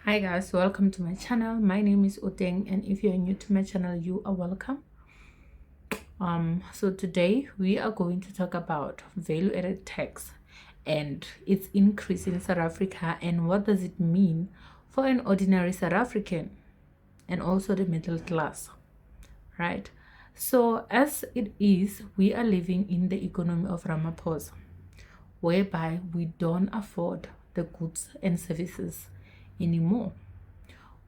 Hi guys, welcome to my channel. My name is Oteng, and if you're new to my channel, you are welcome. So today we are going to talk about value-added tax and its increase in South Africa, and what does it mean for an ordinary South African and also the middle class, right? So as it is, we are living in the economy of Ramaphosa, whereby we don't afford the goods and services anymore.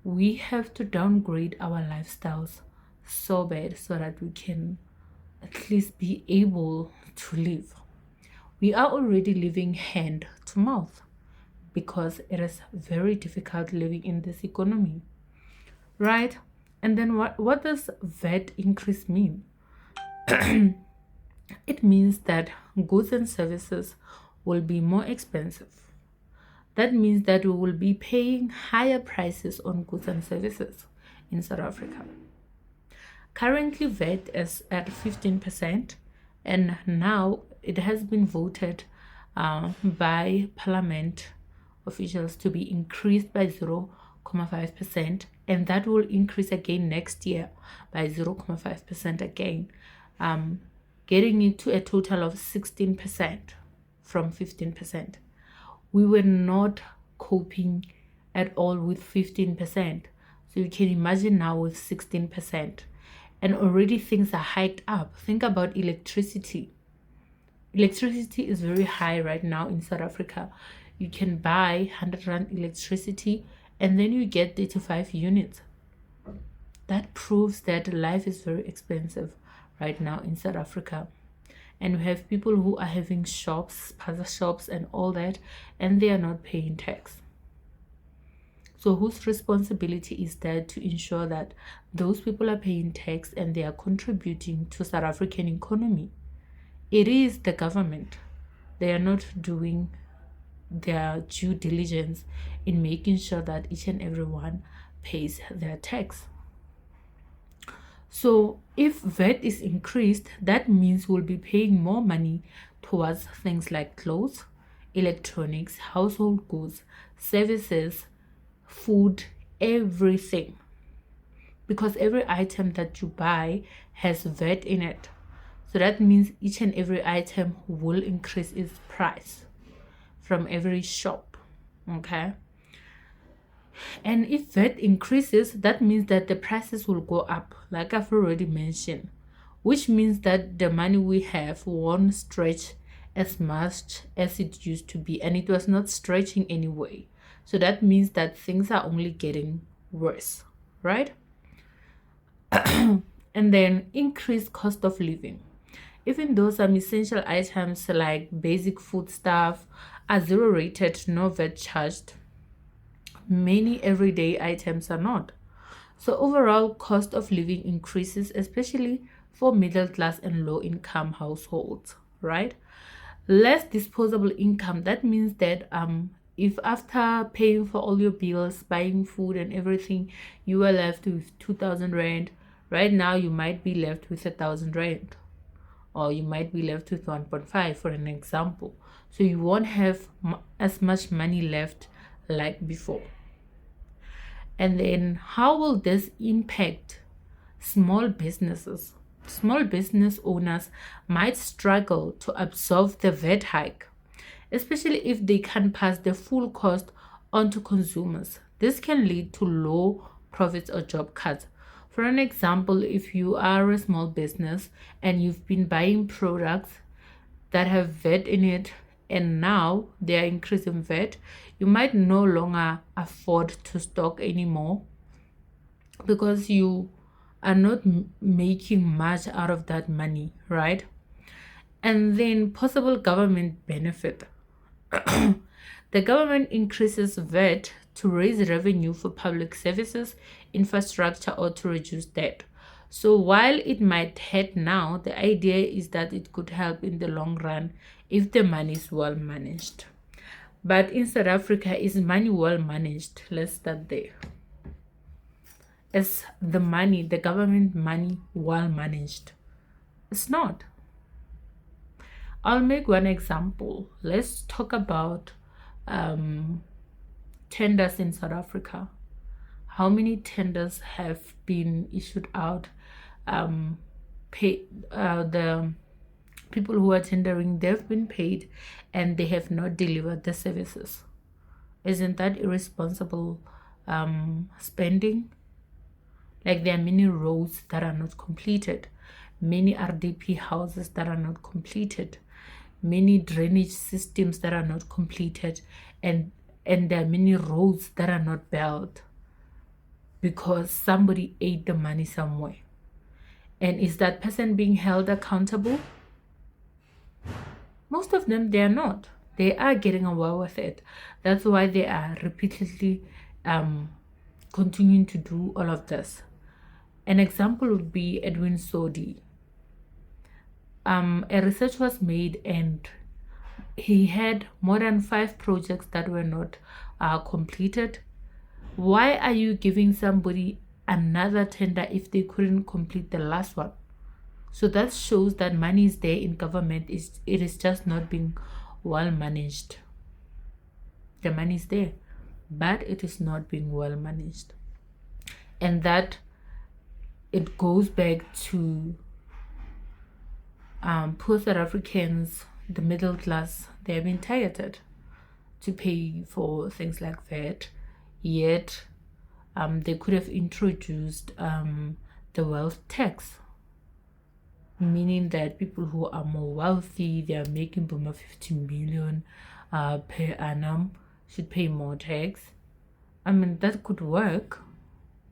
We have to downgrade our lifestyles so bad so that we can at least be able to live. We are already living hand to mouth because it is very difficult living in this economy, right? And then what does VAT increase mean? It means that goods and services will be more expensive. That means that we will be paying higher prices on goods and services in South Africa. Currently, VAT is at 15%, and now it has been voted by Parliament officials to be increased by 0.5%, and that will increase again next year by 0.5% again, getting it to a total of 16% from 15%. We were not coping at all with 15%. So you can imagine now with 16%. And already things are hiked up. Think about electricity. Electricity is very high right now in South Africa. You can buy 100 Rand electricity and then you get 35 units. That proves that life is very expensive right now in South Africa. And we have people who are having shops, spaza shops and all that, and they are not paying tax. So whose responsibility is that to ensure that those people are paying tax and they are contributing to South African economy? It is the government. They are not doing their due diligence in making sure that each and everyone pays their tax. So if VAT is increased, that means we'll be paying more money towards things like clothes, electronics, household goods, services, food, everything. Because every item that you buy has VAT in it. So that means each and every item will increase its price from every shop. Okay. And if VAT increases, that means that the prices will go up, like I've already mentioned, which means that the money we have won't stretch as much as it used to be, and it was not stretching anyway. So that means that things are only getting worse, right? And then increased cost of living. Even though some essential items like basic food stuff are zero rated, no VAT charged, many everyday items are not. So overall cost of living increases, especially for middle class and low income households, right? Less disposable income. That means that if after paying for all your bills, buying food and everything, you are left with 2,000 rand, right now you might be left with 1,000 rand, or you might be left with 1.5 for an example. So you won't have as much money left like before. And then how will this impact small businesses? Small business owners might struggle to absorb the VAT hike, especially if they can't pass the full cost on to consumers. This can lead to low profits or job cuts. For an example, if you are a small business and you've been buying products that have VAT in it, and now they are increasing VAT, you might no longer afford to stock anymore because you are not making much out of that money, right? And then possible government benefit. The government increases VAT to raise revenue for public services, infrastructure, or to reduce debt. So while it might hurt now, the idea is that it could help in the long run if the money is well managed. But in South Africa, is money well managed? Let's start there. Is the money, the government money, well managed? It's not. I'll make one example. Let's talk about tenders in South Africa. How many tenders have been issued out? The people who are tendering, they've been paid and they have not delivered the services. Isn't that irresponsible spending? Like, there are many roads that are not completed, many RDP houses that are not completed, many drainage systems that are not completed, and there are many roads that are not built because somebody ate the money somewhere. And is that person being held accountable? Most of them, they are not. They are getting away with it. That's why they are repeatedly continuing to do all of this. An example would be Edwin Sodi. A research was made and he had more than 5 projects that were not completed. Why are you giving somebody another tender if they couldn't complete the last one? So that shows that money is there in government. It is just not being well managed. The money is there, but it is not being well managed. And that it goes back to poor South Africans, the middle class. They have been targeted to pay for things like VAT, yet they could have introduced the wealth tax, meaning that people who are more wealthy, they are making Buma 50 million per annum, should pay more tax. I mean, that could work.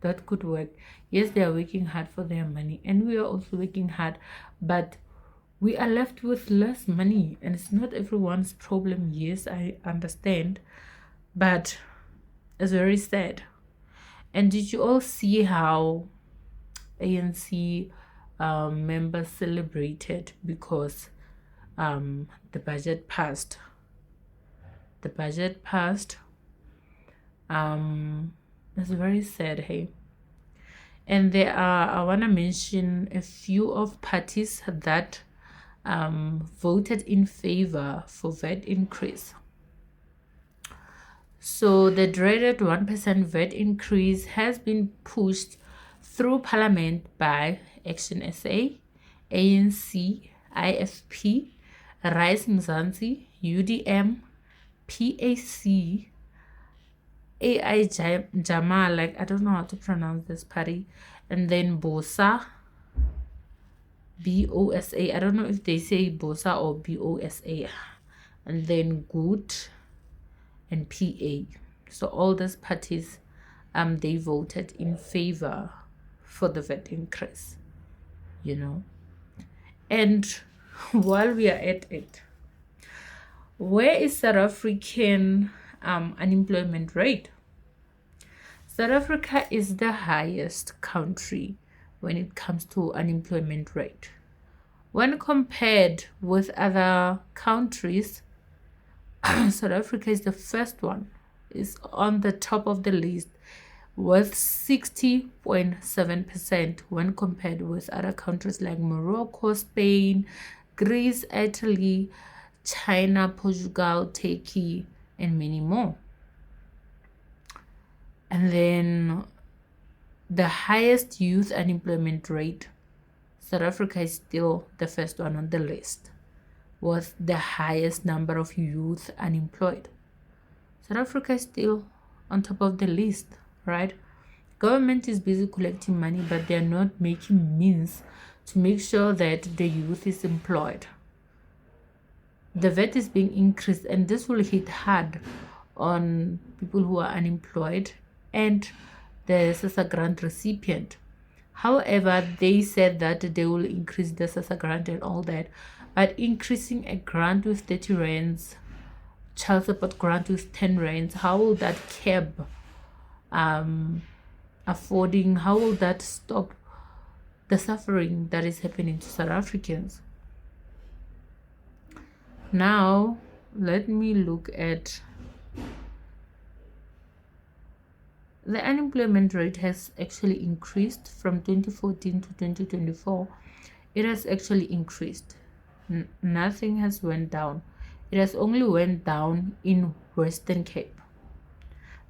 That could work. Yes, they are working hard for their money, and we are also working hard, but we are left with less money, and it's not everyone's problem. Yes, I understand, but it's very sad. And did you all see how ANC members celebrated because the budget passed? The budget passed. It's very sad, hey. And there are, I want to mention a few of parties that voted in favor for VAT increase. So the dreaded 1% VAT increase has been pushed through Parliament by Action SA, ANC, IFP, Rise Mzansi, UDM, PAC, AI Jamal, like I don't know how to pronounce this party, and then BOSA, BOSA. I don't know if they say BOSA or BOSA, and then Good and PA. So all these parties, they voted in favor for the VAT increase, you know. And while we are at it, where is South African unemployment rate? South Africa is the highest country when it comes to unemployment rate. When compared with other countries, South Africa is the first one, is on the top of the list with 60.7% when compared with other countries like Morocco, Spain, Greece, Italy, China, Portugal, Turkey, and many more. And then the highest youth unemployment rate, South Africa is still the first one on the list with the highest number of youth unemployed. South Africa is still on top of the list, right? Government is busy collecting money, but they are not making means to make sure that the youth is employed. The VAT is being increased, and this will hit hard on people who are unemployed and the SASSA grant recipient. However, they said that they will increase the SASSA grant and all that, but increasing a grant with 30 rands, child support grant with 10 rands, how will that curb affording? How will that stop the suffering that is happening to South Africans? Now, let me look at the unemployment rate has actually increased from 2014 to 2024. It has actually increased. Nothing has went down. It has only went down in Western Cape.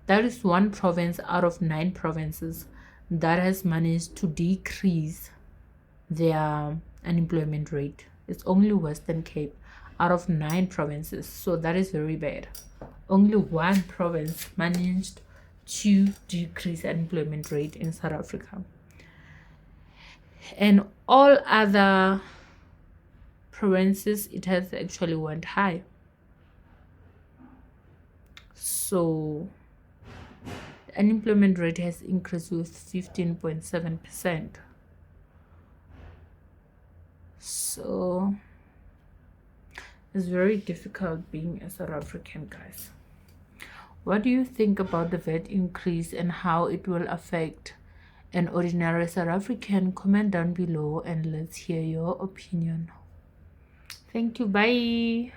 That is one province out of 9 provinces that has managed to decrease their unemployment rate. It's only Western Cape out of 9 provinces. So that is very bad. Only one province managed to decrease unemployment rate in South Africa. And all other provinces, it has actually went high. So the unemployment rate has increased with 15.7%. So it's very difficult being a South African, guys. What do you think about the VAT increase and how it will affect an ordinary South African? Comment down below and let's hear your opinion. Thank you. Bye.